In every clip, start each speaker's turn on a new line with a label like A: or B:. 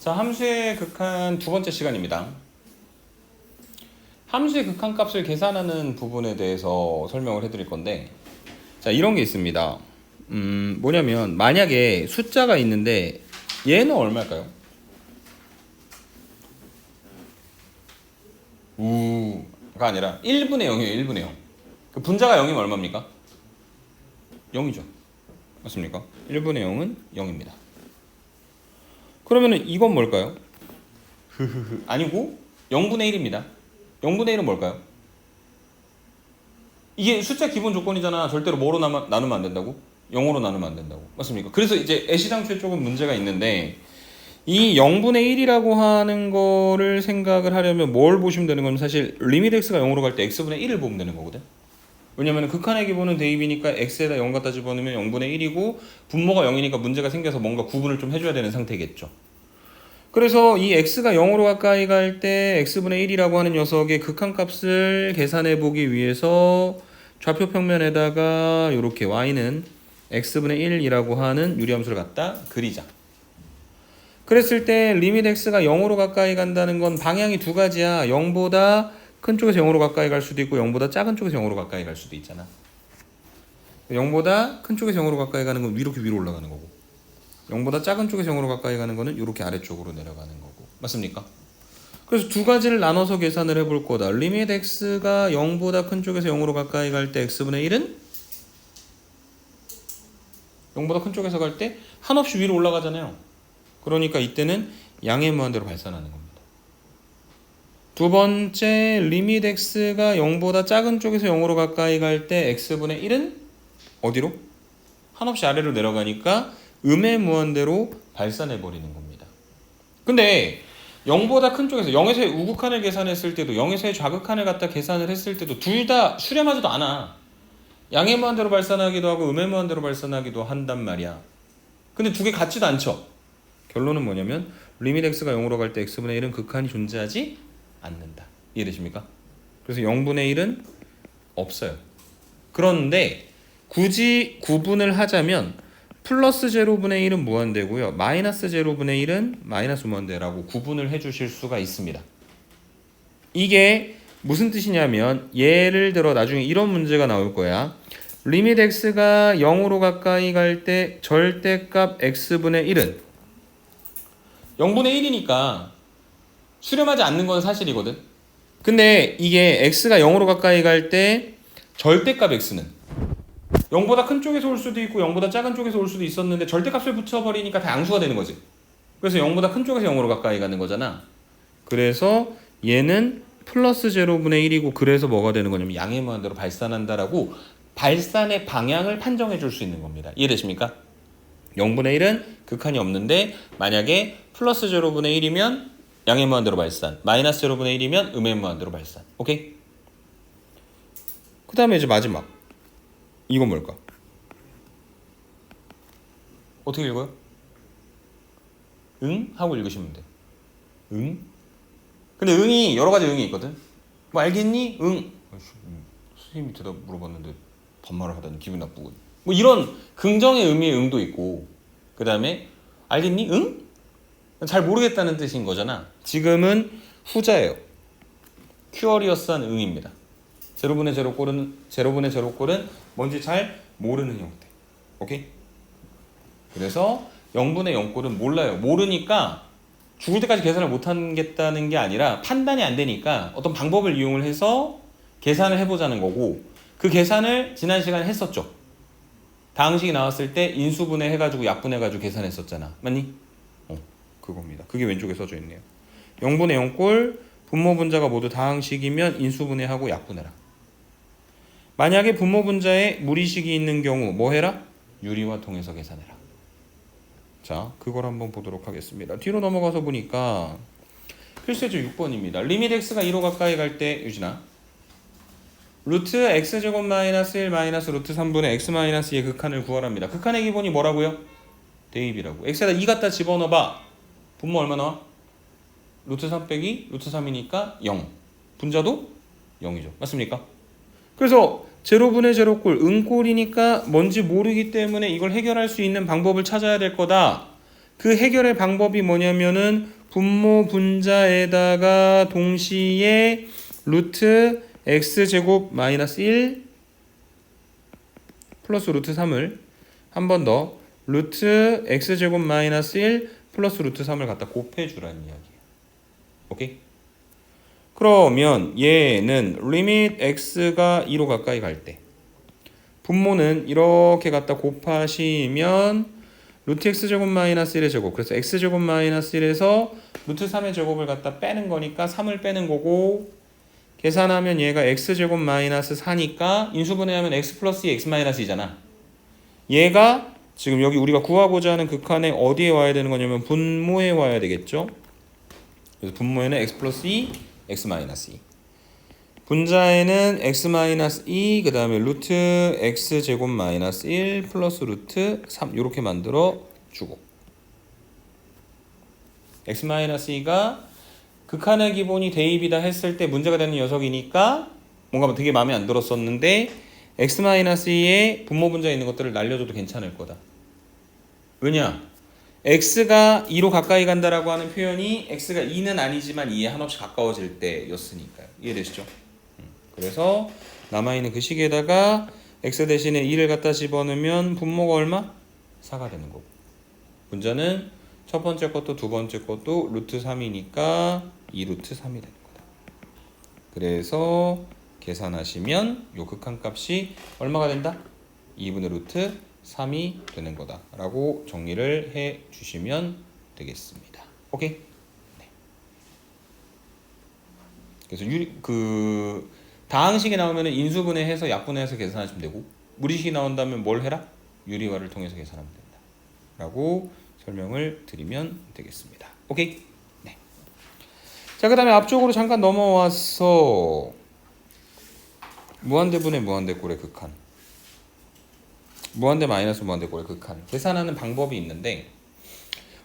A: 자, 함수의 극한 두 번째 시간입니다. 함수의 극한값을 계산하는 부분에 대해서 설명을 해드릴 건데, 자, 이런 게 있습니다. 뭐냐면 만약에 숫자가 있는데 얘는 얼마일까요? 우가 아니라 1분의 0이에요. 1분의 0. 그 분자가 0이면 얼마입니까? 0이죠. 맞습니까? 1분의 0은 0입니다. 그러면은 이건 뭘까요? 아니고 0분의 1입니다. 0분의 1은 뭘까요? 이게 숫자 기본 조건이잖아. 절대로 뭐로 나누면 안 된다고? 0으로 나누면 안 된다고. 맞습니까? 그래서 이제 애시당초에 조금 문제가 있는데, 이 0분의 1이라고 하는 거를 생각을 하려면 뭘 보시면 되는 건 사실 리미트 x가 0으로 갈 때 x분의 1을 보면 되는 거거든. 왜냐면 극한의 기본은 대입이니까 x에다 0 갖다 집어넣으면 0분의 1이고 분모가 0이니까 문제가 생겨서 뭔가 구분을 좀 해줘야 되는 상태겠죠. 그래서 이 x가 0으로 가까이 갈 때 x분의 1이라고 하는 녀석의 극한값을 계산해 보기 위해서 좌표 평면에다가 이렇게 y는 x분의 1이라고 하는 유리함수를 갖다 그리자. 그랬을 때 리미트 x가 0으로 가까이 간다는 건 방향이 두 가지야. 0보다 큰 쪽에서 0으로 가까이 갈 수도 있고 0보다 작은 쪽에서 0으로 가까이 갈 수도 있잖아. 0보다 큰 쪽에서 0으로 가까이 가는 건 이렇게 위로 올라가는 거고, 0보다 작은 쪽에서 0으로 가까이 가는 거는 이렇게 아래쪽으로 내려가는 거고. 맞습니까? 그래서 두 가지를 나눠서 계산을 해볼 거다. 리미트 x가 0보다 큰 쪽에서 0으로 가까이 갈 때 x분의 1은 0보다 큰 쪽에서 갈 때 한없이 위로 올라가잖아요. 그러니까 이때는 양의 무한대로 발산하는 겁니다. 두 번째, 리미트 x가 0보다 작은 쪽에서 0으로 가까이 갈 때 x분의 1은 어디로? 한없이 아래로 내려가니까 음의 무한대로 발산해버리는 겁니다. 근데 0보다 큰 쪽에서 0에서의 우극한을 계산했을 때도 0에서의 좌극한을 갖다 계산을 했을 때도 둘 다 수렴하지도 않아. 양의 무한대로 발산하기도 하고 음의 무한대로 발산하기도 한단 말이야. 근데 두 개 같지도 않죠. 결론은 뭐냐면 리미트 x가 0으로 갈 때 x분의 1은 극한이 존재하지 않는다. 이해되십니까? 그래서 0분의 1은 없어요. 그런데 굳이 구분을 하자면 플러스 제로분의 1은 무한대고요. 마이너스 제로분의 1은 마이너스 무한대라고 구분을 해주실 수가 있습니다. 이게 무슨 뜻이냐면 예를 들어 나중에 이런 문제가 나올 거야. 리미트 x가 0으로 가까이 갈 때 절대값 x분의 1은 0분의 1이니까 수렴하지 않는 건 사실이거든. 근데 이게 x가 0으로 가까이 갈 때 절대값 x는 0보다 큰 쪽에서 올 수도 있고 0보다 작은 쪽에서 올 수도 있었는데 절대값을 붙여버리니까 다 양수가 되는 거지. 그래서 0보다 큰 쪽에서 0으로 가까이 가는 거잖아. 그래서 얘는 플러스 제로분의 1이고 그래서 뭐가 되는 거냐면 양의 무한대로 발산한다라고 발산의 방향을 판정해 줄 수 있는 겁니다. 이해되십니까? 0분의 1은 극한이 없는데 만약에 플러스 제로분의 1이면 양의 무한대로 발산, 마이너스 제로분의 1이면 음의 무한대로 발산. 오케이? 그 다음에 이제 마지막 이건 뭘까? 어떻게 읽어요? 응? 하고 읽으시면 돼. 응? 근데 응이 여러 가지 응이 있거든. 뭐 알겠니? 응. 선생님이 대답 물어봤는데 반말을 하다니 기분 나쁘고. 뭐 이런 긍정의 의미의 응도 있고, 그 다음에 알겠니? 응? 잘 모르겠다는 뜻인 거잖아. 지금은 후자예요. 큐어리어스한 응입니다. 제로분의 제로꼴은 뭔지 잘 모르는 형태. 오케이? 그래서 0분의 0꼴은 몰라요. 모르니까 죽을 때까지 계산을 못 하겠다는 게 아니라 판단이 안 되니까 어떤 방법을 이용을 해서 계산을 해보자는 거고, 그 계산을 지난 시간에 했었죠. 다항식이 나왔을 때 인수분해 해가지고 약분해가지고 계산했었잖아. 맞니? 그겁니다. 그게 왼쪽에 써져 있네요. 0분의 0꼴 분모 분자가 모두 다항식이면 인수분해하고 약분해라. 만약에 분모 분자에 무리식이 있는 경우 뭐 해라? 유리와 통해서 계산해라. 자, 그걸 한번 보도록 하겠습니다. 뒤로 넘어가서 보니까 필수조 6번입니다. 리미트 x가 2로 가까이 갈 때 유진아 루트 x제곱 마이너스 1 마이너스 루트 3분의 x 마이너스 2의 극한을 구하랍니다. 극한의 기본이 뭐라고요? 대입이라고. x에다 2 갖다 집어넣어봐. 분모 얼마 나와? 루트 3 빼기 루트 3이니까 0. 분자도 0이죠. 맞습니까? 그래서 제로분의 제로꼴, 응꼴이니까 뭔지 모르기 때문에 이걸 해결할 수 있는 방법을 찾아야 될 거다. 그 해결의 방법이 뭐냐면은 분모 분자에다가 동시에 루트 x제곱 마이너스 1 플러스 루트 3을 한 번 더 루트 x제곱 마이너스 1 플러스 루트 3을 갖다 곱해주라는 이야기예요. 오케이? 그러면 얘는 리밋 x가 2로 가까이 갈 때 분모는 이렇게 갖다 곱하시면 루트 x제곱 마이너스 1의 제곱, 그래서 x제곱 마이너스 1에서 루트 3의 제곱을 갖다 빼는 거니까 3을 빼는 거고, 계산하면 얘가 x제곱 마이너스 4니까 인수분해하면 x 플러스 2 x 마이너스 2잖아. 얘가 지금 여기 우리가 구하고자 하는 극한에 어디에 와야 되는 거냐면 분모에 와야 되겠죠. 그래서 분모에는 x 플러스 2 x 마이너스 2, 분자에는 x 마이너스 2, 그 다음에 루트 x 제곱 마이너스 1 플러스 루트 3 이렇게 만들어 주고, x 마이너스 2가 극한의 기본이 대입이다 했을 때 문제가 되는 녀석이니까 뭔가 되게 마음에 안 들었었는데 x 마이너스 2에 분모 분자에 있는 것들을 날려줘도 괜찮을 거다. 왜냐? x가 2로 가까이 간다라고 하는 표현이 x가 2는 아니지만 2에 한없이 가까워질 때였으니까요. 이해되시죠? 그래서 남아있는 그 식에다가 x 대신에 2를 갖다 집어넣으면 분모가 얼마? 4가 되는 거고, 분자는 첫 번째 것도 두 번째 것도 루트 3이니까 2 루트 3이 되는 거다. 그래서 계산하시면 요 극한값이 얼마가 된다? 2분의 루트 3이 되는 거다 라고 정리를 해 주시면 되겠습니다. 오케이? 네. 그래서 다항식이 나오면 인수분해해서 약분해서 계산하시면 되고, 무리식이 나온다면 뭘 해라? 유리화를 통해서 계산하면 된다 라고 설명을 드리면 되겠습니다. 오케이? 네. 자, 그 다음에 앞쪽으로 잠깐 넘어와서 무한대분의 무한대꼴의 극한, 무한대 마이너스 무한대꼴의 극한 계산하는 방법이 있는데,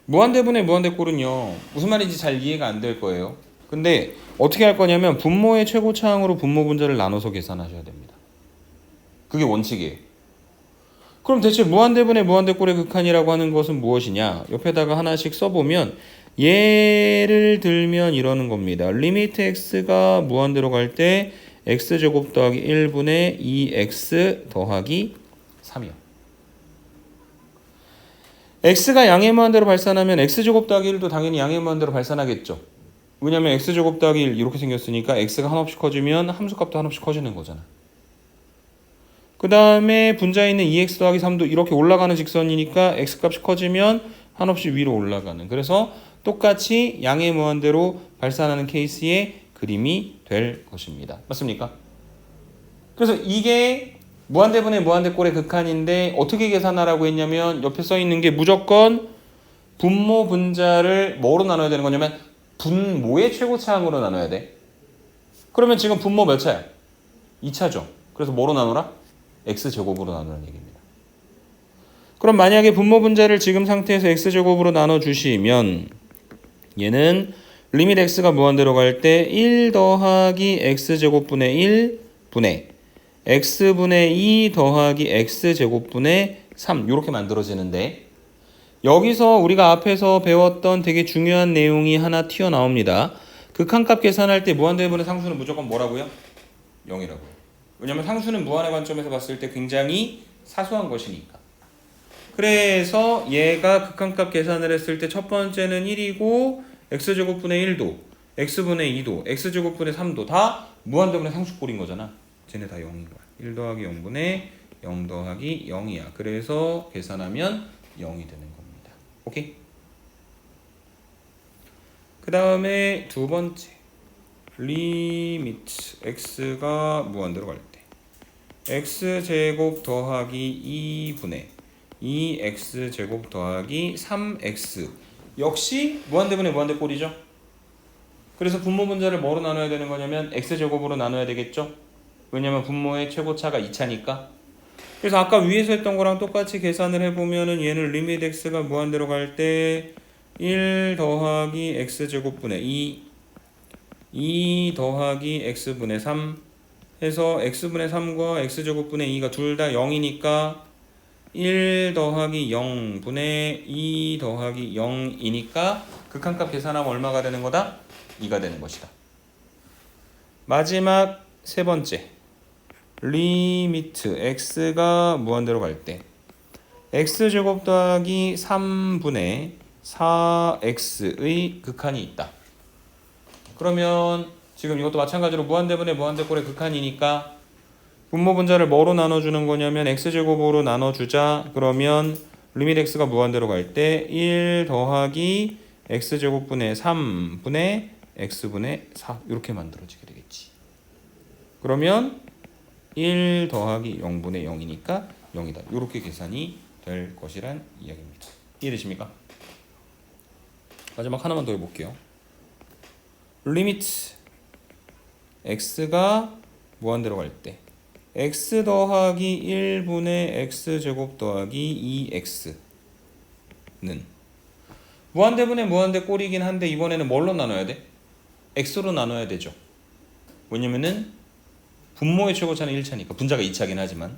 A: 무한대분의 무한대꼴은요 무슨 말인지 잘 이해가 안 될 거예요. 근데 어떻게 할 거냐면 분모의 최고차항으로 분모 분자를 나눠서 계산하셔야 됩니다. 그게 원칙이에요. 그럼 대체 무한대분의 무한대꼴의 극한이라고 하는 것은 무엇이냐? 옆에다가 하나씩 써보면 예를 들면 이러는 겁니다. 리미트 x가 무한대로 갈 때 x제곱 더하기 1분의 2x 더하기 3이요. x가 양의 무한대로 발산하면 x제곱 더하기 1도 당연히 양의 무한대로 발산하겠죠. 왜냐면 x제곱 더하기 1 이렇게 생겼으니까 x가 한없이 커지면 함수값도 한없이 커지는 거잖아. 그 다음에 분자에 있는 2x 더하기 3도 이렇게 올라가는 직선이니까 x값이 커지면 한없이 위로 올라가는, 그래서 똑같이 양의 무한대로 발산하는 케이스의 그림이 될 것입니다. 맞습니까? 그래서 이게 무한대분의 무한대꼴의 극한인데 어떻게 계산하라고 했냐면 옆에 써있는 게 무조건 분모 분자를 뭐로 나눠야 되는 거냐면 분모의 최고차항으로 나눠야 돼. 그러면 지금 분모 몇 차야? 2차죠. 그래서 뭐로 나누라? x제곱으로 나누는 얘기입니다. 그럼 만약에 분모 분자를 지금 상태에서 x제곱으로 나눠주시면 얘는 리밋 x가 무한대로 갈 때 1 더하기 x제곱분의 1 분의 x분의 2 더하기 x제곱분의 3 이렇게 만들어지는데, 여기서 우리가 앞에서 배웠던 되게 중요한 내용이 하나 튀어나옵니다. 극한값 계산할 때 무한대분의 상수는 무조건 뭐라고요? 0이라고요. 왜냐면 상수는 무한의 관점에서 봤을 때 굉장히 사소한 것이니까. 그래서 얘가 극한값 계산을 했을 때 첫 번째는 1이고 x제곱분의 1도 x분의 2도 x제곱분의 3도 다 무한대분의 상수꼴인 거잖아. 쟤네 다 0인 거야. 1 더하기 0분의 0 더하기 0이야. 그래서 계산하면 0이 되는 겁니다. 오케이? 그 다음에 두 번째 리미트 x가 무한대로 갈 때 x제곱 더하기 2분의 2x제곱 더하기 3x 역시 무한대분의 무한대꼴이죠. 그래서 분모 분자를 뭐로 나눠야 되는 거냐면 x제곱으로 나눠야 되겠죠. 왜냐면 분모의 최고차가 2차니까. 그래서 아까 위에서 했던 거랑 똑같이 계산을 해보면은 얘는 리밋 x가 무한대로 갈 때 1 더하기 x제곱분의 2 더하기 x분의 3 해서 x분의 3과 x제곱분의 2가 둘 다 0이니까 1 더하기 0분의 2 더하기 0이니까 극한값 계산하면 얼마가 되는 거다? 2가 되는 것이다. 마지막 세 번째 리미트 x가 무한대로 갈 때 x제곱 더하기 3분의 4x의 극한이 있다. 그러면 지금 이것도 마찬가지로 무한대분의 무한대꼴의 극한이니까 분모 분자를 뭐로 나눠주는 거냐면 x제곱으로 나눠주자. 그러면 리밋 x가 무한대로 갈 때 1 더하기 x제곱분의 3분의 x분의 4 이렇게 만들어지게 되겠지. 그러면 1 더하기 0분의 0이니까 0이다. 이렇게 계산이 될 것이란 이야기입니다. 이해되십니까? 마지막 하나만 더 해볼게요. 리미트 x가 무한대로 갈 때 x 더하기 1분의 x제곱 더하기 2x는 무한대분의 무한대꼴이긴 한데 이번에는 뭘로 나눠야 돼? x로 나눠야 되죠. 왜냐면은 분모의 최고차는 1차니까 분자가 2차긴 하지만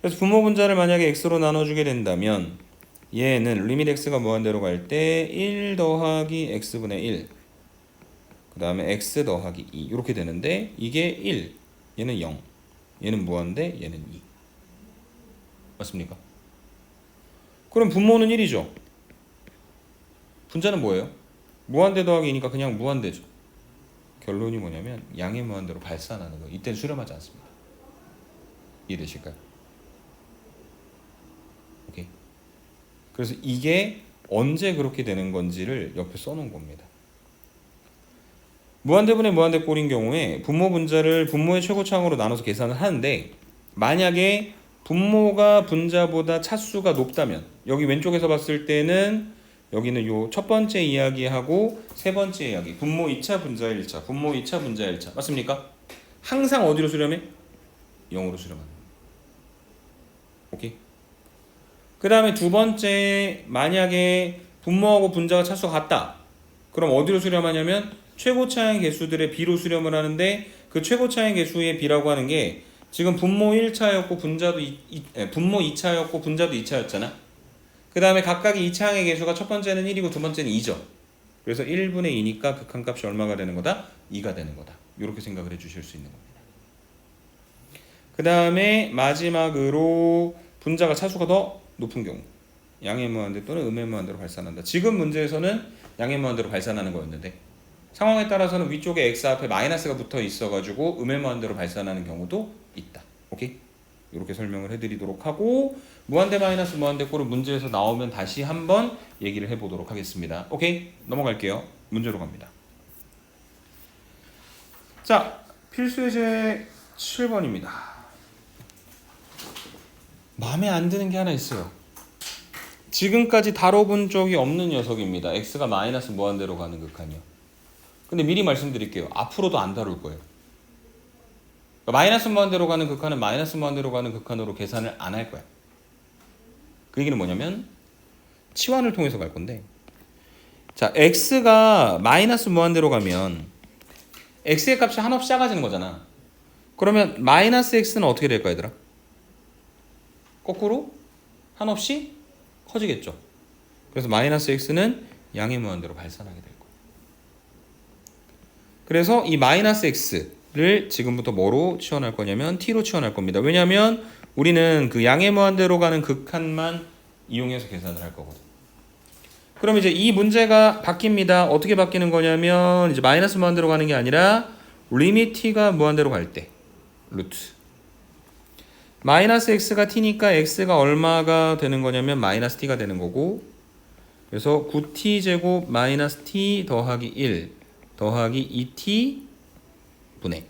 A: 그래서 분모 분자를 만약에 x로 나눠주게 된다면 얘는 리밋 x가 무한대로 갈 때 1 더하기 x분의 1 그 다음에 x 더하기 2 이렇게 되는데 이게 1 얘는 0 얘는 무한대 얘는 2 맞습니까? 그럼 분모는 1이죠. 분자는 뭐예요? 무한대 더하기 2니까 그냥 무한대죠. 결론이 뭐냐면 양의 무한대로 발산하는 거. 이때는 수렴하지 않습니다. 이해되실까요? 오케이. 그래서 이게 언제 그렇게 되는 건지를 옆에 써놓은 겁니다. 무한대분의 무한대꼴인 경우에 분모 분자를 분모의 최고차항으로 나눠서 계산을 하는데 만약에 분모가 분자보다 차수가 높다면 여기 왼쪽에서 봤을 때는 여기는 요 첫 번째 이야기하고 세 번째 이야기 분모 2차 분자 1차 분모 2차 분자 1차 맞습니까? 항상 어디로 수렴해? 0으로 수렴하는 오케이? 그 다음에 두 번째 만약에 분모하고 분자가 차수가 같다 그럼 어디로 수렴하냐면 최고차항 개수들의 비로 수렴을 하는데 그 최고차항 개수의 비라고 하는 게 지금 분모 1차였고 분자도 분모 2차였고 분자도 2차였잖아. 그 다음에 각각의 2차항의 개수가 첫 번째는 1이고 두 번째는 2죠. 그래서 1분의 2니까 극한값이 얼마가 되는 거다? 2가 되는 거다. 이렇게 생각을 해주실 수 있는 겁니다. 그 다음에 마지막으로 분자가 차수가 더 높은 경우 양의 무한대 또는 음의 무한대로 발산한다. 지금 문제에서는 양의 무한대로 발산하는 거였는데 상황에 따라서는 위쪽에 x 앞에 마이너스가 붙어 있어가지고 음의 무한대로 발산하는 경우도 있다. 오케이? 이렇게 설명을 해드리도록 하고 무한대 마이너스 무한대 꼴은 문제에서 나오면 다시 한번 얘기를 해보도록 하겠습니다. 오케이? 넘어갈게요. 문제로 갑니다. 자, 필수예제 7번입니다. 마음에 안 드는 게 하나 있어요. 지금까지 다뤄본 적이 없는 녀석입니다. x가 마이너스 무한대로 가는 극한이요. 근데 미리 말씀드릴게요. 앞으로도 안 다룰 거예요. 그러니까 마이너스 무한대로 가는 극한은 마이너스 무한대로 가는 극한으로 계산을 안 할 거야. 그 얘기는 뭐냐면 치환을 통해서 갈 건데 자, x가 마이너스 무한대로 가면 x의 값이 한없이 작아지는 거잖아. 그러면 마이너스 x는 어떻게 될까 얘들아? 거꾸로 한없이 커지겠죠. 그래서 마이너스 x는 양의 무한대로 발산하게 될 거예요. 그래서 이 마이너스 x를 지금부터 뭐로 치환할 거냐면 t로 치환할 겁니다. 왜냐하면 우리는 그 양의 무한대로 가는 극한만 이용해서 계산을 할 거거든. 그럼 이제 이 문제가 바뀝니다. 어떻게 바뀌는 거냐면 이제 마이너스 무한대로 가는 게 아니라 리밋 t가 무한대로 갈 때 루트 마이너스 x가 t니까 x가 얼마가 되는 거냐면 마이너스 t가 되는 거고 그래서 9t 제곱 마이너스 t 더하기 1 더하기 2t 분의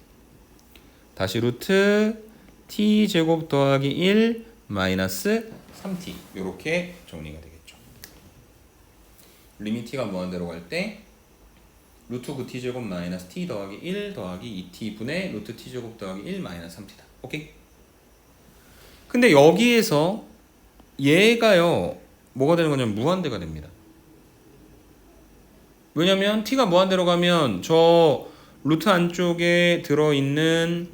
A: 다시 루트 t 제곱 더하기 1 마이너스 3t 이렇게 정리가 되겠죠. 리밋 t가 무한대로 갈 때 루트 9t 제곱 마이너스 t 더하기 1 더하기 2t 분의 루트 t 제곱 더하기 1 마이너스 3t다. 오케이? 근데 여기에서 얘가요 뭐가 되는 거냐면 무한대가 됩니다. 왜냐면 t가 무한대로 가면 저 루트 안쪽에 들어있는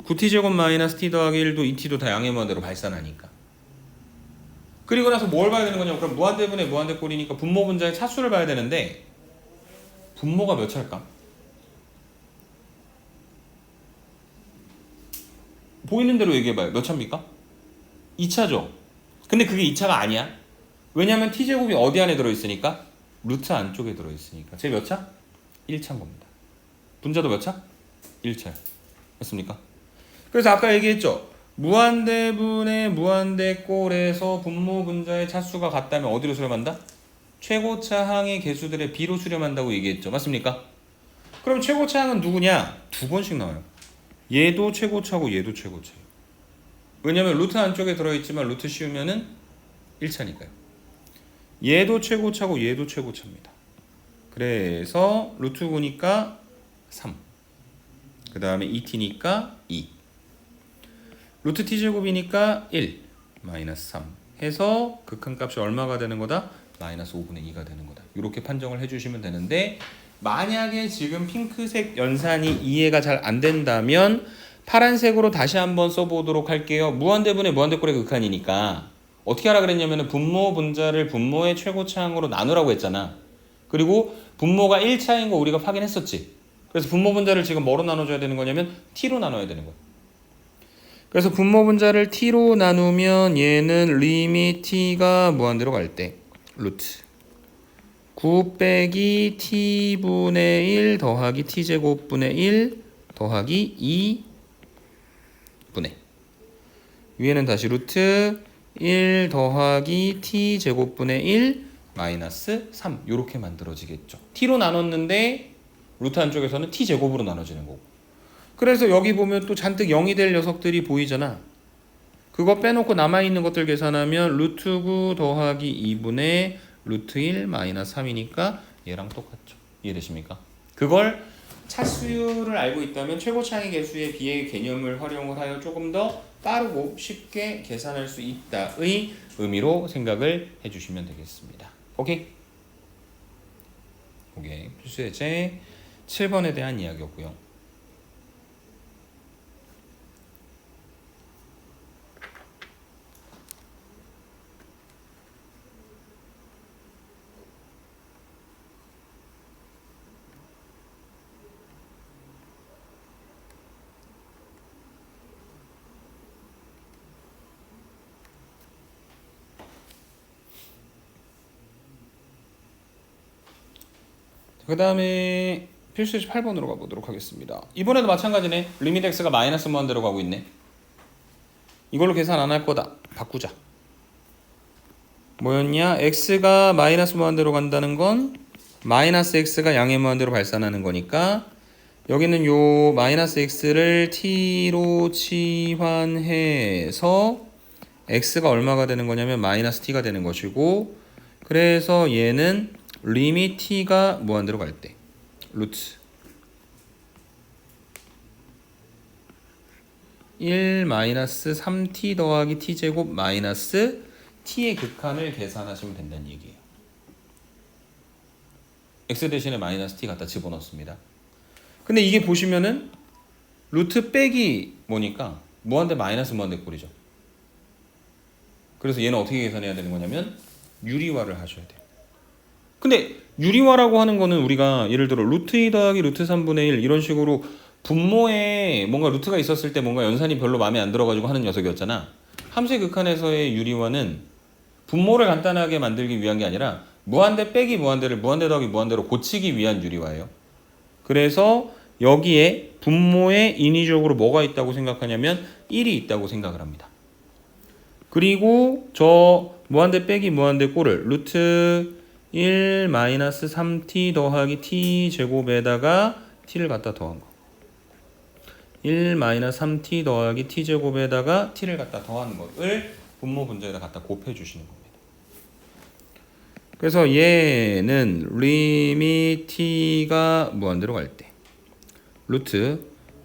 A: 9t 제곱 마이너스 t 더하기 1도 2t도 다 양의 무한대로 발산하니까 그리고 나서 뭘 봐야 되는 거냐면 그럼 무한대분의 무한대꼴이니까 분모 분자의 차수를 봐야 되는데 분모가 몇 차일까? 보이는 대로 얘기해봐요. 몇 차입니까? 2차죠. 근데 그게 2차가 아니야. 왜냐면 t제곱이 어디 안에 들어있으니까? 루트 안쪽에 들어있으니까. 제 몇 차? 1차인 겁니다. 분자도 몇 차? 1차. 맞습니까? 그래서 아까 얘기했죠. 무한대분의 무한대꼴에서 분모 분자의 차수가 같다면 어디로 수렴한다? 최고차항의 개수들의 비로 수렴한다고 얘기했죠. 맞습니까? 그럼 최고차항은 누구냐? 두 번씩 나와요. 얘도 최고차고 얘도 최고차예요. 왜냐면 루트 안쪽에 들어있지만 루트 씌우면은 1차니까요. 얘도 최고차고 얘도 최고차입니다. 그래서 루트 9니까 3. 그 다음에 2t니까 2. 루트 t제곱이니까 1 마이너스 3 해서 극한값이 얼마가 되는 거다? 마이너스 5분의 2가 되는 거다. 이렇게 판정을 해주시면 되는데 만약에 지금 핑크색 연산이 이해가 잘 안 된다면 파란색으로 다시 한번 써보도록 할게요. 무한대분의 무한대꼴의 극한이니까 어떻게 하라 그랬냐면 분모 분자를 분모의 최고차항으로 나누라고 했잖아. 그리고 분모가 1차인 거 우리가 확인했었지. 그래서 분모 분자를 지금 뭐로 나눠줘야 되는 거냐면 t로 나눠야 되는 거야. 그래서 분모 분자를 t로 나누면 얘는 리밋 t가 무한대로 갈 때 루트 9 빼기 t분의 1 더하기 t제곱분의 1 더하기 2분의 위에는 다시 루트 1 더하기 t제곱분의 1 마이너스 3 이렇게 만들어지겠죠. t로 나눴는데 루트 안쪽에서는 t제곱으로 나눠지는 거고. 그래서 여기 보면 또 잔뜩 0이 될 녀석들이 보이잖아. 그거 빼놓고 남아있는 것들 계산하면 루트 9 더하기 2분의 루트 1 마이너스 3이니까 얘랑 똑같죠. 이해되십니까? 그걸 차수율을 알고 있다면 최고차항의 개수의 비의 개념을 활용을 하여 조금 더 빠르고 쉽게 계산할 수 있다의 의미로 생각을 해주시면 되겠습니다. 오케이? 오케이. 필수예제 7번에 대한 이야기였고요. 그 다음에 필수예제 8번으로 가보도록 하겠습니다. 이번에도 마찬가지네. 리밋 x가 마이너스 무한대로 가고 있네. 이걸로 계산 안 할 거다. 바꾸자. 뭐였냐? x가 마이너스 무한대로 간다는 건 마이너스 x가 양의 무한대로 발산하는 거니까 여기는 요 마이너스 x를 t로 치환해서 x가 얼마가 되는 거냐면 마이너스 t가 되는 것이고 그래서 얘는 리밋 t가 무한대로 갈 때 루트 1 마이너스 3t 더하기 t제곱 마이너스 t의 극한을 계산하시면 된다는 얘기예요. x 대신에 마이너스 t 갖다 집어넣습니다. 근데 이게 보시면은 루트 빼기 뭐니까 무한대 마이너스 무한대 꼴이죠. 그래서 얘는 어떻게 계산해야 되는 거냐면 유리화를 하셔야 돼요. 근데 유리화라고 하는 거는 우리가 예를 들어 루트 2 더하기 루트 3분의 1 이런 식으로 분모에 뭔가 루트가 있었을 때 뭔가 연산이 별로 마음에 안 들어가지고 하는 녀석이었잖아. 함수의 극한에서의 유리화는 분모를 간단하게 만들기 위한 게 아니라 무한대 빼기 무한대를 무한대 더하기 무한대로 고치기 위한 유리화예요. 그래서 여기에 분모에 인위적으로 뭐가 있다고 생각하냐면 1이 있다고 생각을 합니다. 그리고 저 무한대 빼기 무한대 꼴을 루트 1 마이너스 3t 더하기 t 제곱에다가 t를 갖다 더한 거. 1 마이너스 3t 더하기 t 제곱에다가 t를 갖다 더한 것을 분모 분자에다 갖다 곱해 주시는 겁니다. 그래서 얘는 리밋 t가 무한대로 갈 때 루트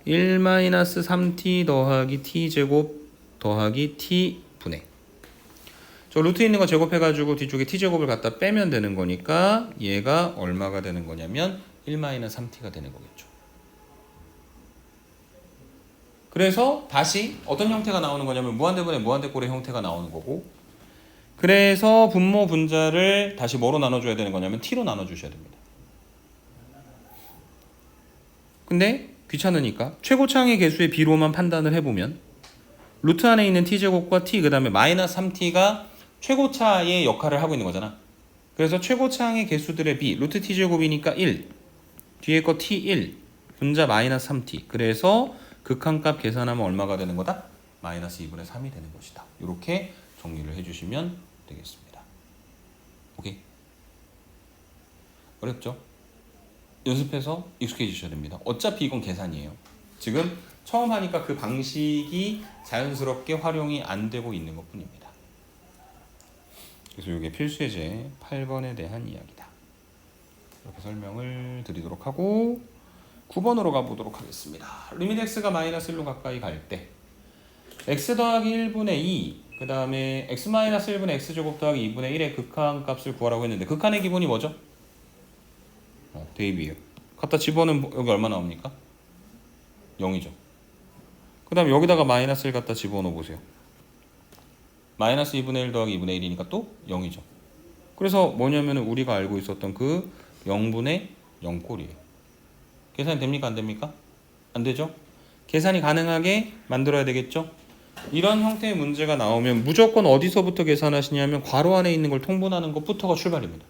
A: 1 마이너스 3t 더하기 t 제곱 더하기 t 분의 저 루트 있는 거 제곱해가지고 뒤쪽에 t제곱을 갖다 빼면 되는 거니까 얘가 얼마가 되는 거냐면 1-3t가 되는 거겠죠. 그래서 다시 어떤 형태가 나오는 거냐면 무한대분의 무한대꼴의 형태가 나오는 거고 그래서 분모 분자를 다시 뭐로 나눠줘야 되는 거냐면 t로 나눠주셔야 됩니다. 근데 귀찮으니까 최고차항의 개수의 비로만 판단을 해보면 루트 안에 있는 t제곱과 t 그 다음에 마이너스 3t가 최고차의 역할을 하고 있는 거잖아. 그래서 최고차항의 개수들의 비 루트 t제곱이니까 1 뒤에 거 t1 분자 마이너스 3t 그래서 극한값 계산하면 얼마가 되는 거다? 마이너스 2분의 3이 되는 것이다. 이렇게 정리를 해주시면 되겠습니다. 오케이? 어렵죠? 연습해서 익숙해지셔야 됩니다. 어차피 이건 계산이에요. 지금 처음 하니까 그 방식이 자연스럽게 활용이 안 되고 있는 것 뿐입니다. 그래서 이게 필수예제 8번에 대한 이야기다. 이렇게 설명을 드리도록 하고 9번으로 가보도록 하겠습니다. 리밋 x가 마이너스 1로 가까이 갈 때 x 더하기 1분의 2 그 다음에 x 마이너스 1분의 x제곱 더하기 2분의 1의 극한값을 구하라고 했는데 극한의 기본이 뭐죠? 대입이에요. 갖다 집어넣으면 여기 얼마 나옵니까? 0이죠. 그 다음에 여기다가 마이너스 1 갖다 집어넣어 보세요. 마이너스 2분의 1 더하기 2분의 1이니까 또 0이죠. 그래서 뭐냐면 우리가 알고 있었던 그 0분의 0꼴이에요. 계산이 됩니까? 안 됩니까? 안 되죠? 계산이 가능하게 만들어야 되겠죠? 이런 형태의 문제가 나오면 무조건 어디서부터 계산하시냐면 괄호 안에 있는 걸 통분하는 것부터가 출발입니다.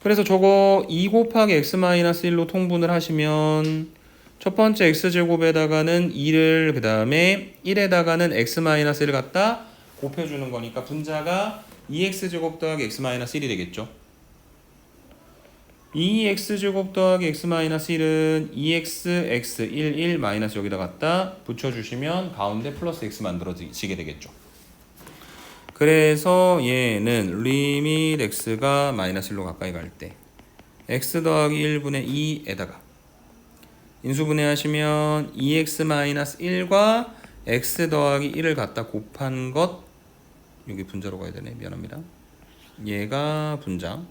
A: 그래서 저거 2 곱하기 x-1로 통분을 하시면 첫 번째 x제곱에다가는 2를 그 다음에 1에다가는 x-1을 갖다 곱해주는 거니까 분자가 2x제곱 더하기 x-1이 되겠죠. 2x제곱 더하기 x-1은 2x, x, 1, 1 마이너스 여기다 갖다 붙여주시면 가운데 플러스 x 만들어지게 되겠죠. 그래서 얘는 리밋 x가 마이너스 1로 가까이 갈 때 x 더하기 1분의 2에다가 인수분해 하시면 2x 마이너스 1과 x 더하기 1을 갖다 곱한 것 여기 분자로 가야 되네. 미안합니다. 얘가 분자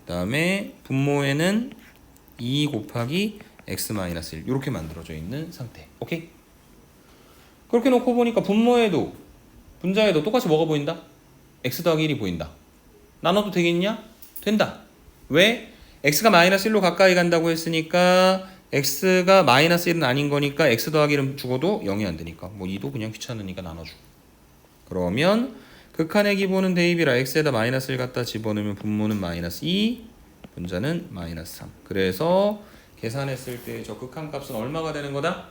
A: 그 다음에 분모에는 2 곱하기 x 마이너스 1 이렇게 만들어져 있는 상태. 오케이? 그렇게 놓고 보니까 분모에도 분자에도 똑같이 뭐가 보인다? x 더하기 1이 보인다. 나눠도 되겠냐? 된다. 왜? x가 마이너스 1로 가까이 간다고 했으니까 x가 마이너스 1은 아닌 거니까 x 더하기 1은 죽어도 0이 안 되니까 뭐 2도 그냥 귀찮으니까 나눠주고. 그러면 극한의 기본은 대입이라 x에다 마이너스 1 갖다 집어넣으면 분모는 마이너스 2 분자는 마이너스 3 그래서 계산했을 때 저 극한값은 얼마가 되는 거다?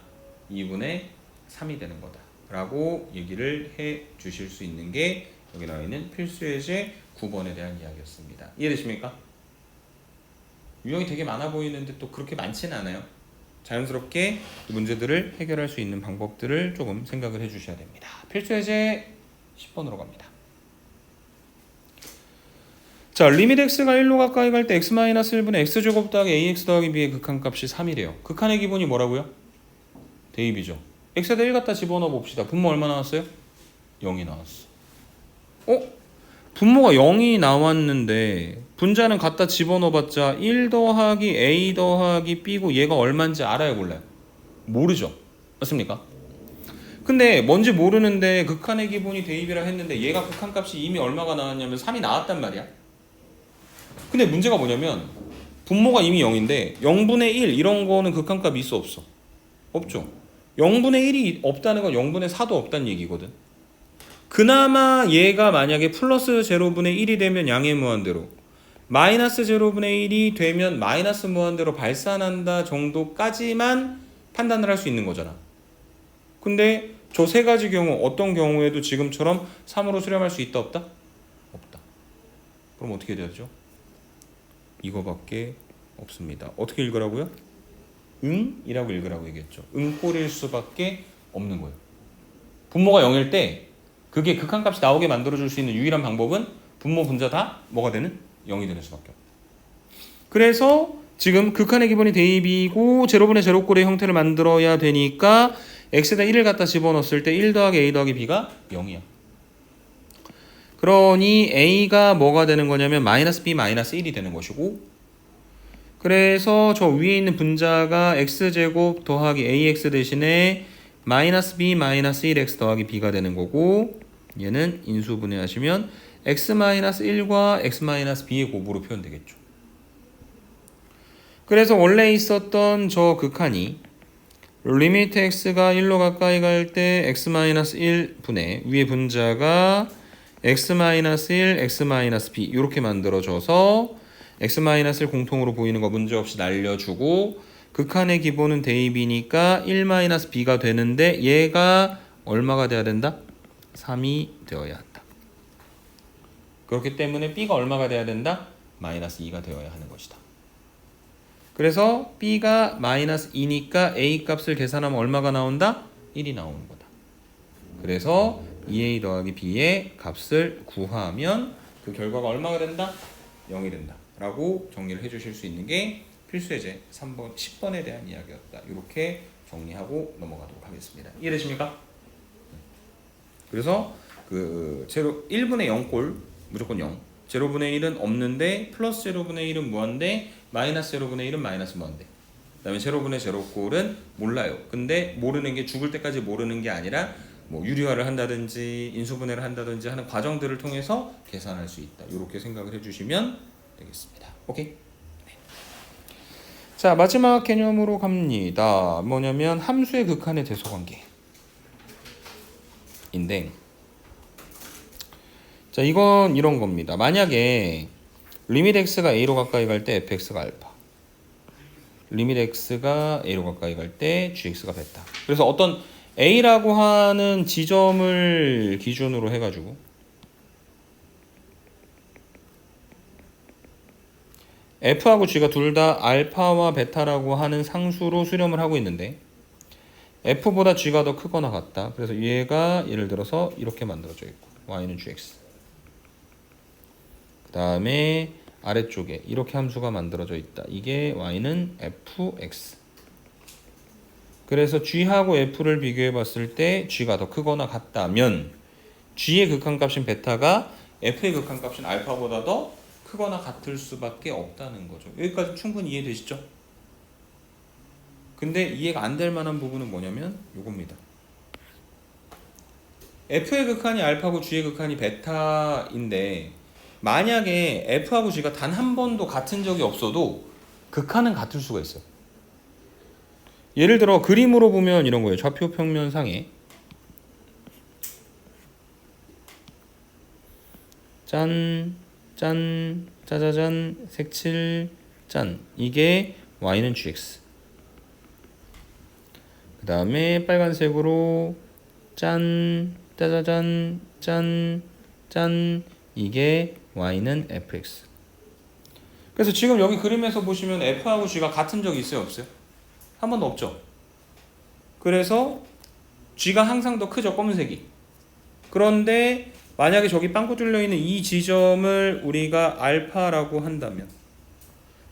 A: 2분의 3이 되는 거다 라고 얘기를 해 주실 수 있는 게 여기 나와 있는 필수예제 9번에 대한 이야기였습니다. 이해되십니까? 유형이 되게 많아 보이는데 또 그렇게 많지는 않아요. 자연스럽게 문제들을 해결할 수 있는 방법들을 조금 생각을 해 주셔야 됩니다. 필수예제 10번으로 갑니다. 자, 리밋 x가 1로 가까이 갈 때 x-1분의 x제곱 더하기 ax 더하기 b의 극한값이 3이래요. 극한의 기본이 뭐라고요? 대입이죠. x에다 1 갖다 집어넣어 봅시다. 분모 얼마 나왔어요? 0이 나왔어. 분모가 0이 나왔는데 분자는 갖다 집어넣어 봤자 1 더하기 a 더하기 b고 얘가 얼마인지 알아요 몰라요? 모르죠. 맞습니까? 근데 뭔지 모르는데 극한의 기본이 대입이라 했는데 얘가 극한값이 이미 얼마가 나왔냐면 3이 나왔단 말이야. 근데 문제가 뭐냐면 분모가 이미 0인데 0분의 1 이런 거는 극한값이 있어 없어? 없죠. 0분의 1이 없다는 건 0분의 4도 없다는 얘기거든. 그나마 얘가 만약에 플러스 제로분의 1이 되면 양의 무한대로 마이너스 제로분의 1이 되면 마이너스 무한대로 발산한다 정도까지만 판단을 할 수 있는 거잖아. 근데 저 세 가지 경우 어떤 경우에도 지금처럼 3으로 수렴할 수 있다 없다? 없다. 그럼 어떻게 돼야 되죠? 이거밖에 없습니다. 어떻게 읽으라고요? 응이라고 읽으라고 얘기했죠. 응꼴일 수밖에 없는 거예요. 분모가 0일 때 그게 극한값이 나오게 만들어줄 수 있는 유일한 방법은 분모 분자 다 뭐가 되는? 0이 되는 수밖에 없다. 그래서 지금 극한의 기본이 대입이고 제로분의 제로꼴의 형태를 만들어야 되니까 x에다 1을 갖다 집어넣었을 때 1 더하기 a 더하기 b가 0이야. 그러니 a가 뭐가 되는 거냐면 마이너스 b 마이너스 1이 되는 것이고 그래서 저 위에 있는 분자가 x제곱 더하기 ax 대신에 마이너스 b 마이너스 1x 더하기 b가 되는 거고 얘는 인수분해 하시면 x-1과 x-b의 곱으로 표현되겠죠. 그래서 원래 있었던 저 극한이 리미트 x가 1로 가까이 갈 때 x-1 분의 위의 분자가 x-1, x-b 이렇게 만들어져서 x-를 공통으로 보이는 거 문제없이 날려주고 극한의 기본은 대입이니까 1-b가 되는데 얘가 얼마가 돼야 된다? 3이 되어야 한다. 그렇기 때문에 b가 얼마가 돼야 된다? -2가 되어야 하는 것이다. 그래서 b가 -2니까 a 값을 계산하면 얼마가 나온다? 1이 나오는 거다. 그래서 2a 더하기 b의 값을 구하면 그 결과가 얼마가 된다? 0이 된다. 라고 정리를 해주실 수 있는 게 필수예제 3번, 10번에 대한 이야기였다. 이렇게 정리하고 넘어가도록 하겠습니다. 이해되십니까? 그래서 그 제로 1분의 0꼴 무조건 0. 제로분의 1은 없는데 플러스 제로분의 1은 무한대 마이너스 제로분의 1은 마이너스 무한대. 그 다음에 제로분의 제로꼴은 몰라요. 근데 모르는 게 죽을 때까지 모르는 게 아니라 뭐 유리화를 한다든지 인수분해를 한다든지 하는 과정들을 통해서 계산할 수 있다. 이렇게 생각을 해주시면 되겠습니다. 오케이? 네. 자, 마지막 개념으로 갑니다. 뭐냐면 함수의 극한의 대소관계인데, 자, 이건 이런 겁니다. 만약에 리밋 x가 a로 가까이 갈 때 fx가 알파, 리밋 x가 a로 가까이 갈 때 gx가 베타. 그래서 어떤 a라고 하는 지점을 기준으로 해가지고 f하고 g가 둘 다 알파와 베타라고 하는 상수로 수렴을 하고 있는데 f보다 g가 더 크거나 같다. 그래서 얘가 예를 들어서 이렇게 만들어져 있고 y는 gx, 그 다음에 아래쪽에 이렇게 함수가 만들어져 있다. 이게 y는 fx. 그래서 g하고 f를 비교해 봤을 때 g가 더 크거나 같다면 g의 극한값인 베타가 f의 극한값인 알파보다 더 크거나 같을 수밖에 없다는 거죠. 여기까지 충분히 이해되시죠? 근데 이해가 안 될 만한 부분은 뭐냐면 요겁니다. f의 극한이 알파고 g의 극한이 베타인데 만약에 f하고 g가 단 한 번도 같은 적이 없어도 극한은 같을 수가 있어요. 예를 들어 그림으로 보면 이런 거예요. 좌표 평면상에 짠, 짠, 짜자잔, 색칠, 짠. 이게 y는 gx. 그 다음에 빨간색으로 짠, 짜자잔, 짠, 짠. 이게 y는 fx. 그래서 지금 여기 그림에서 보시면 f하고 g가 같은 적이 있어요, 없어요? 한 번도 없죠. 그래서 g가 항상 더 크죠, 검은색이. 그런데 만약에 저기 빵꾸 뚫려 있는 이 지점을 우리가 알파라고 한다면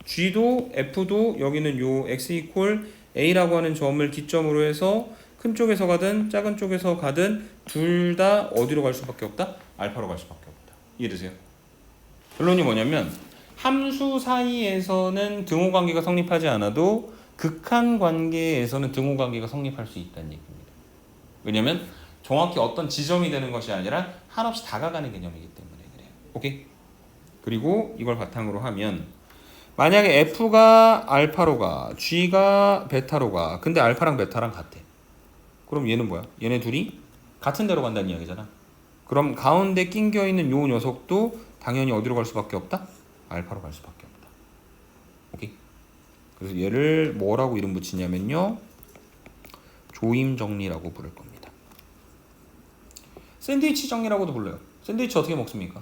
A: g도 f도 여기는 요 x 이퀄 a라고 하는 점을 기점으로 해서 큰 쪽에서 가든 작은 쪽에서 가든 둘 다 어디로 갈 수밖에 없다? 알파로 갈 수밖에 없다. 이해되세요? 결론이 뭐냐면 함수 사이에서는 등호 관계가 성립하지 않아도 극한 관계에서는 등호 관계가 성립할 수 있다는 얘기입니다. 왜냐면 정확히 어떤 지점이 되는 것이 아니라 한없이 다가가는 개념이기 때문에 그래요. 오케이? 그리고 이걸 바탕으로 하면 만약에 f가 알파로 가, g가 베타로 가. 근데 알파랑 베타랑 같아. 그럼 얘는 뭐야? 얘네 둘이 같은 데로 간다는 이야기잖아. 그럼 가운데 낑겨 있는 요 녀석도 당연히 어디로 갈 수밖에 없다? 알파로 갈 수밖에 없다. 오케이? 그래서 얘를 뭐라고 이름 붙이냐면요, 조임 정리라고 부를 겁니다. 샌드위치 정리라고도 불러요. 샌드위치 어떻게 먹습니까?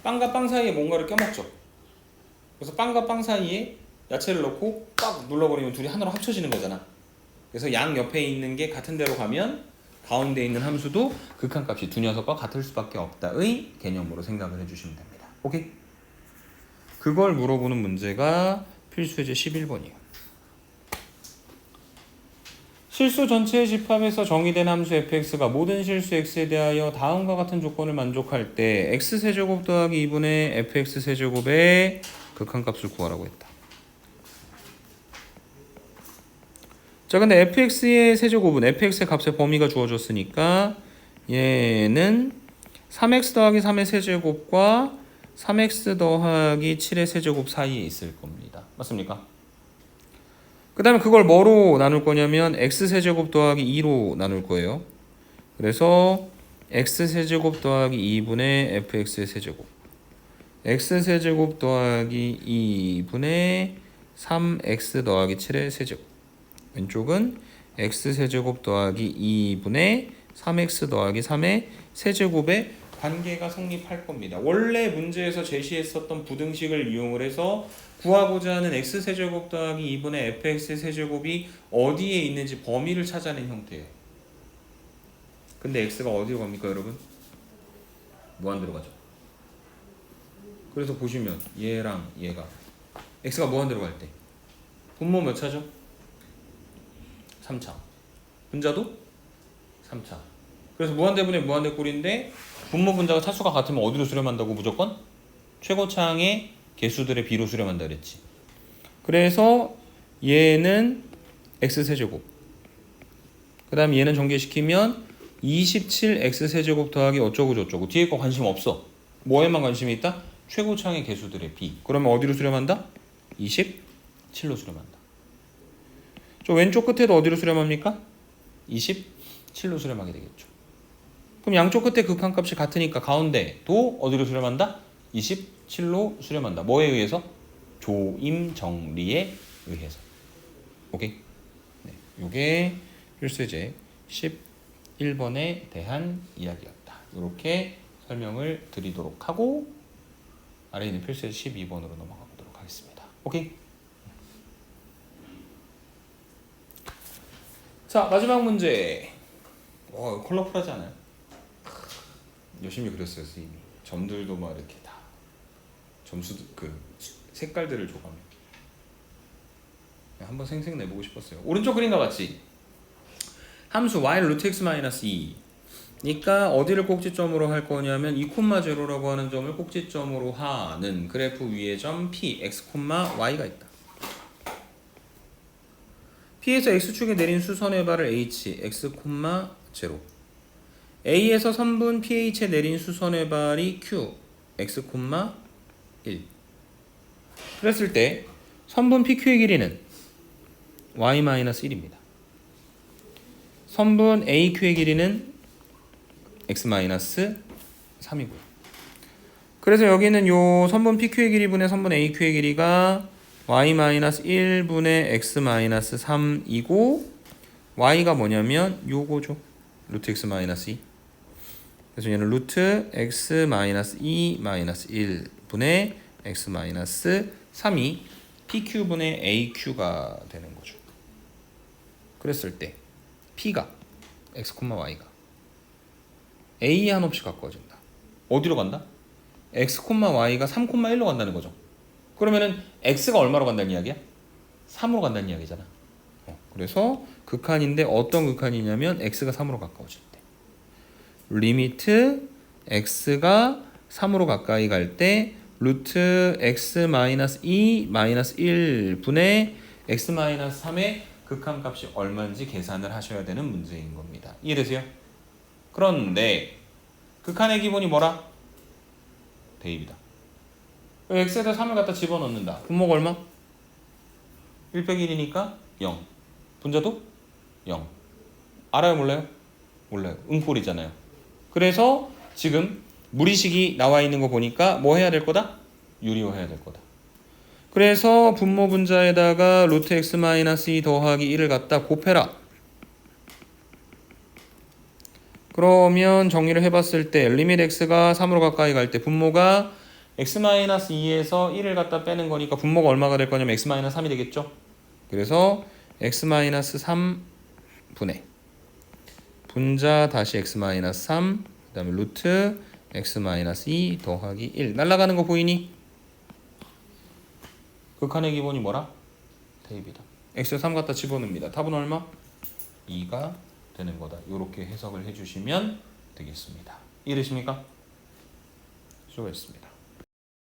A: 빵과 빵 사이에 뭔가를 껴먹죠. 그래서 빵과 빵 사이에 야채를 넣고 빡 눌러버리면 둘이 하나로 합쳐지는 거잖아. 그래서 양 옆에 있는 게 같은 데로 가면 가운데 있는 함수도 극한값이 두 녀석과 같을 수밖에 없다의 개념으로 생각을 해주시면 됩니다. 오케이? 그걸 물어보는 문제가 필수예제 11번이에요. 실수 전체의 집합에서 정의된 함수 fx가 모든 실수 x에 대하여 다음과 같은 조건을 만족할 때 x세제곱 더하기 2분의 fx세제곱의 극한값을 구하라고 했다. 자, 근데 fx의 세제곱은 fx의 값의 범위가 주어졌으니까 얘는 3x 더하기 3의 세제곱과 3x 더하기 7의 세제곱 사이에 있을 겁니다. 맞습니까? 그 다음에 그걸 뭐로 나눌 거냐면 x세제곱 더하기 2로 나눌 거예요. 그래서 x세제곱 더하기 2분의 fx의 세제곱, x세제곱 더하기 2분의 3x 더하기 7의 세제곱, 왼쪽은 x세제곱 더하기 2분의 3x 더하기 3의 세제곱의 관계가 성립할 겁니다. 원래 문제에서 제시했었던 부등식을 이용을 해서 구하고자 하는 x세제곱 더하기 2분의 fx의 세제곱이 어디에 있는지 범위를 찾아낸 형태예요. 근데 x가 어디로 갑니까, 여러분? 무한대로 가죠. 그래서 보시면 얘랑 얘가 x가 무한대로 갈 때 분모 몇 차죠? 3차. 분자도 3차. 그래서 무한대분의 무한대꼴인데 분모 분자가 차수가 같으면 어디로 수렴한다고? 무조건 최고차항의 개수들의 비로 수렴한다 그랬지. 그래서 얘는 x세제곱, 그 다음 얘는 전개시키면 27x세제곱 더하기 어쩌고 저쩌고, 뒤에 거 관심 없어. 뭐에만 관심이 있다? 최고차항의 개수들의 비. 그러면 어디로 수렴한다? 27로 수렴한다. 저 왼쪽 끝에도 어디로 수렴합니까? 27로 수렴하게 되겠죠. 그럼 양쪽 끝에 극한값이 같으니까 가운데도 어디로 수렴한다? 27로 수렴한다. 뭐에 의해서? 조임 정리에 의해서. 오케이? 네, 요게 필수제 11번에 대한 이야기였다. 이렇게 설명을 드리도록 하고 아래 있는 필수제 12번으로 넘어가 보도록 하겠습니다. 오케이? 자, 마지막 문제. 컬러풀하지 않아요? 열심히 그렸어요, 선생님이. 점들도 막 이렇게 다 점수 그 색깔들을 줘가며 한번 생생 내보고 싶었어요. 오른쪽 그림과 같이 함수 y 루트 x 마이너스 2 그러니까 어디를 꼭지점으로 할 거냐면 2,0라고 하는 점을 꼭지점으로 하는 그래프 위에 점 p x, y가 있다. p에서 x축에 내린 수선의 발을 h, x, 0 a에서 선분 ph에 내린 수선의 발이 q, x, 1 그랬을 때 선분 pq의 길이는 y-1입니다. 선분 aq의 길이는 x-3이고요. 그래서 여기는 요 선분 pq의 길이 분의 선분 aq의 길이가 y-1분의 x-3이고 y가 뭐냐면 요거죠. 루트 x-2. 그래서 얘는 루트 x-2-1분의 x-3이 pq분의 aq가 되는 거죠. 그랬을 때 p가 x, y가 a 한없이 가까워진다. 어디로 간다? x, y가 3,1로 간다는 거죠. 그러면은 x가 얼마로 간다는 이야기야? 3으로 간다는 이야기잖아. 그래서 극한인데 어떤 극한이냐면 x가 3으로 가까워질 때. 리미트 x가 3으로 가까이 갈 때 루트 x-2-1분의 x-3의 극한값이 얼마인지 계산을 하셔야 되는 문제인 겁니다. 이해되세요? 그런데 극한의 기본이 뭐라? 대입이다. x에다 3을 갖다 집어넣는다. 분모가 얼마? 1 빼기 1이니까 0. 분자도 0. 알아요, 몰라요? 몰라요. 응꼴이잖아요. 그래서 지금 무리식이 나와 있는 거 보니까 뭐 해야 될 거다? 유리화 해야 될 거다. 그래서 분모 분자에다가 루트 x-2 더하기 1을 갖다 곱해라. 그러면 정리를 해봤을 때 리밋 x가 3으로 가까이 갈 때 분모가 x-2에서 1을 갖다 빼는 거니까 분모가 얼마가 될 거냐면 x-3이 되겠죠. 그래서 x-3분의 분자 다시 x-3 그 다음에 루트 x-2 더하기 1 날아가는 거 보이니? 극한의 기본이 뭐라? 대입이다. x에 3 갖다 집어넣습니다. 답은 얼마? 2가 되는 거다. 이렇게 해석을 해주시면 되겠습니다. 이해되십니까? 수고했습니다.